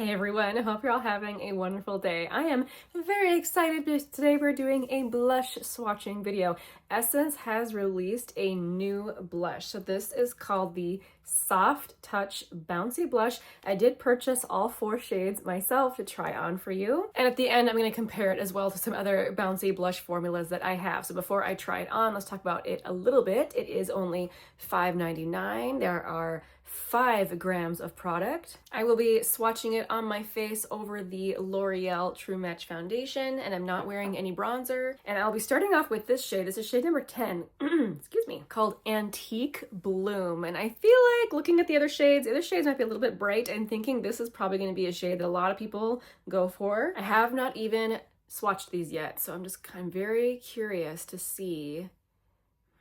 Hey everyone, I hope you're all having a wonderful day. I am very excited because today we're doing a blush swatching video. Essence has released a new blush. So this is called the Soft Touch Bouncy Blush. I did purchase all 4 shades myself to try on for you. And at the end, I'm going to compare it as well to some other bouncy blush formulas that I have. So before I try it on, let's talk about it a little bit. It is only $5.99. There are 5 grams of product. I will be swatching it on my face over the L'Oreal True Match foundation, and I'm not wearing any bronzer. And I'll be starting off with this shade. This is shade number 10, excuse me, called Antique Bloom. And I feel like looking at the other shades might be a little bit bright, and thinking this is probably going to be a shade that a lot of people go for. I have not even swatched these yet, so I'm very curious to see.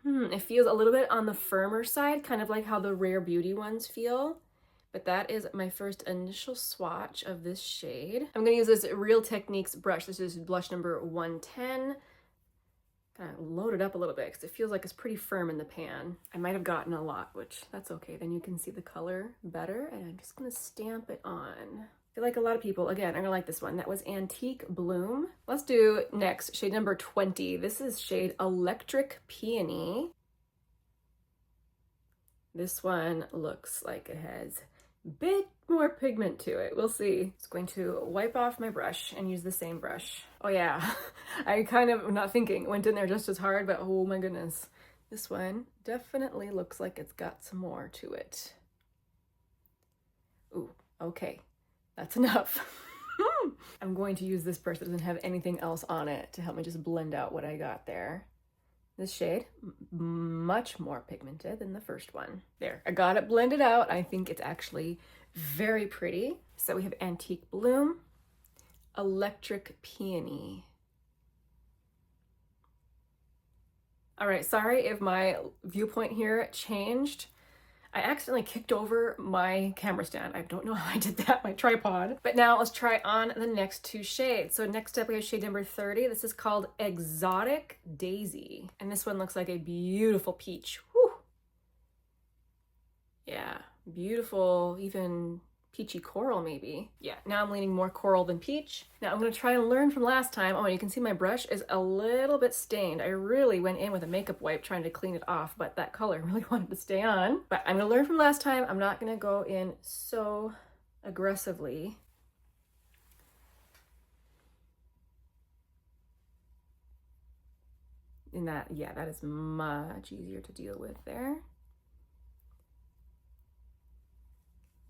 It feels a little bit on the firmer side, kind of like how the Rare Beauty ones feel. But that is my first initial swatch of this shade. I'm going to use this Real Techniques brush. This is blush number 110. Kind of load it up a little bit because it feels like it's pretty firm in the pan. I might have gotten a lot, which that's okay. Then you can see the color better. And I'm just going to stamp it on. I feel like a lot of people, again, are gonna like this one. That was Antique Bloom. Let's do next, shade number 20. This is shade Electric Peony. This one looks like it has a bit more pigment to it. We'll see. Just going to wipe off my brush and use the same brush. Oh yeah, I kind of, not thinking, went in there just as hard, but oh my goodness. This one definitely looks like it's got some more to it. Ooh, okay. That's enough. I'm going to use this brush that doesn't have anything else on it to help me just blend out what I got there. This shade, much more pigmented than the first one. There, I got it blended out. I think it's actually very pretty. So we have Antique Bloom, Electric Peony. All right, sorry if my viewpoint here changed. I accidentally kicked over my camera stand. I don't know how I did that, my tripod. But now let's try on the next 2 shades. So next up we have shade number 30. This is called Exotic Daisy. And this one looks like a beautiful peach. Whew. Yeah, beautiful, even peachy coral maybe. Yeah, now I'm leaning more coral than peach. Now I'm gonna try and learn from last time. Oh, and you can see my brush is a little bit stained. I really went in with a makeup wipe trying to clean it off, but that color really wanted to stay on. But I'm gonna learn from last time. I'm not gonna go in so aggressively. In that, yeah, that is much easier to deal with there.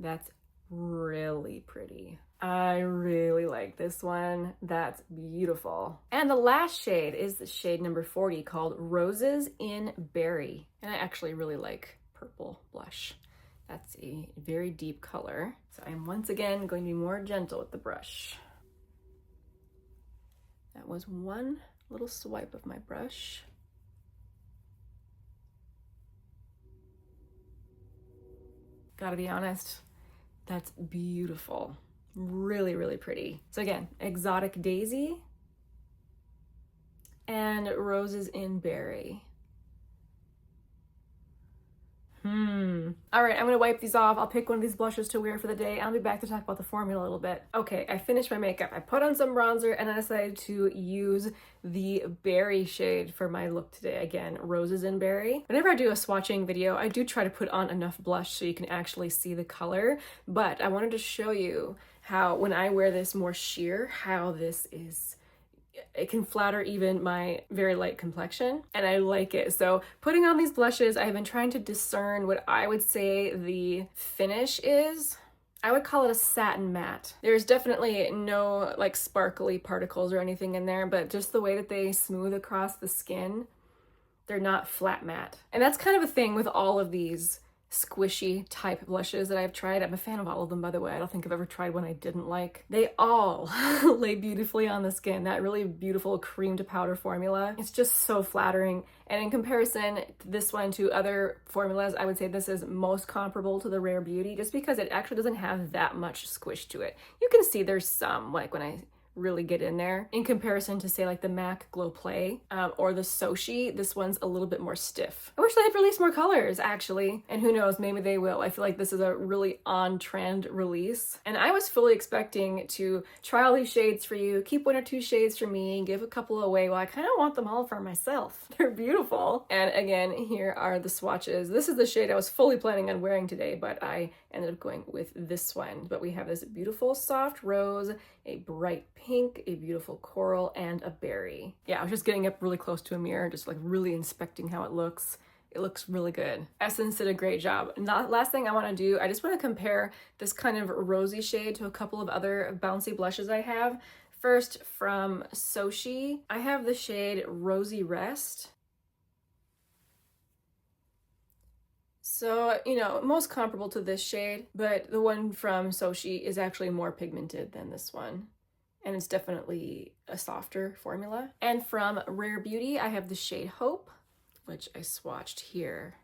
That's really pretty. I really like this one. That's beautiful. And the last shade is the shade number 40 called Roses in Berry. And I actually really like purple blush. That's a very deep color. So I'm once again going to be more gentle with the brush. That was one little swipe of my brush. Gotta be honest, that's beautiful. Really, really pretty. So again, Exotic Daisy and Roses in Berry. All right, I'm gonna wipe these off. I'll pick one of these blushes to wear for the day. I'll be back to talk about the formula a little bit. Okay, I finished my makeup. I put on some bronzer and I decided to use the berry shade for my look today. Again, Roses in Berry. Whenever I do a swatching video, I do try to put on enough blush so you can actually see the color, but I wanted to show you how when I wear this more sheer, how this is, it can flatter even my very light complexion, and I like it. So putting on these blushes, I've been trying to discern what I would say the finish is. I would call it a satin matte. There's definitely no like sparkly particles or anything in there, but just the way that they smooth across the skin, they're not flat matte. And that's kind of a thing with all of these squishy type blushes that I've tried. I'm a fan of all of them, by the way. I don't think I've ever tried one I didn't like. They all lay beautifully on the skin. That really beautiful cream to powder formula. It's just so flattering. And in comparison to this one to other formulas, I would say this is most comparable to the Rare Beauty just because it actually doesn't have that much squish to it. You can see there's some, like when I really get in there. In comparison to say like the MAC Glow Play or the Sochi, this one's a little bit more stiff. I wish they had released more colors actually, and who knows, maybe they will. I feel like this is a really on-trend release, and I was fully expecting to try all these shades for you, keep 1 or 2 shades for me, and give a couple away. Well, I kind of want them all for myself. They're beautiful. And again, here are the swatches. This is the shade I was fully planning on wearing today, but I ended up going with this one. But we have this beautiful soft rose, a bright pink, a beautiful coral, and a berry. Yeah, I was just getting up really close to a mirror, just like really inspecting how it looks. It looks really good. Essence did a great job. Last thing I want to do, I just want to compare this kind of rosy shade to a couple of other bouncy blushes I have. First, from Sochi, I have the shade Rosy Rest. So, you know, most comparable to this shade, but the one from Sochi is actually more pigmented than this one. And it's definitely a softer formula. And from Rare Beauty, I have the shade Hope, which I swatched here.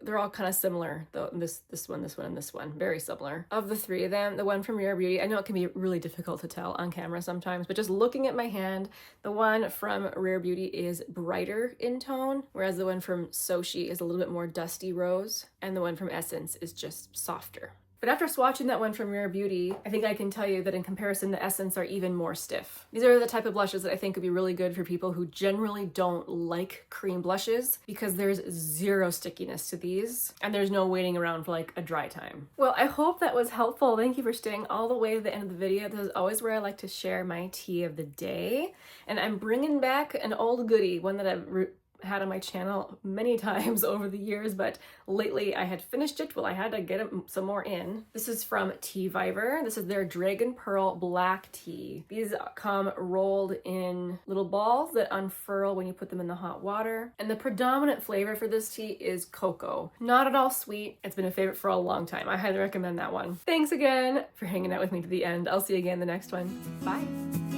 They're all kind of similar, though. This one, and this one, very similar. Of the 3 of them, the one from Rare Beauty, I know it can be really difficult to tell on camera sometimes, but just looking at my hand, the one from Rare Beauty is brighter in tone, whereas the one from Sochi is a little bit more dusty rose, and the one from Essence is just softer. But after swatching that one from Rare Beauty, I think I can tell you that in comparison, the Essence are even more stiff. These are the type of blushes that I think would be really good for people who generally don't like cream blushes, because there's zero stickiness to these, and there's no waiting around for like a dry time. Well, I hope that was helpful. Thank you for staying all the way to the end of the video. This is always where I like to share my tea of the day, and I'm bringing back an old goodie, one that I've had on my channel many times over the years, but lately I had finished it. Well, I had to get some more in. This is from Tea Viver. This is their Dragon Pearl Black Tea. These come rolled in little balls that unfurl when you put them in the hot water. And the predominant flavor for this tea is cocoa. Not at all sweet. It's been a favorite for a long time. I highly recommend that one. Thanks again for hanging out with me to the end. I'll see you again in the next one. Bye.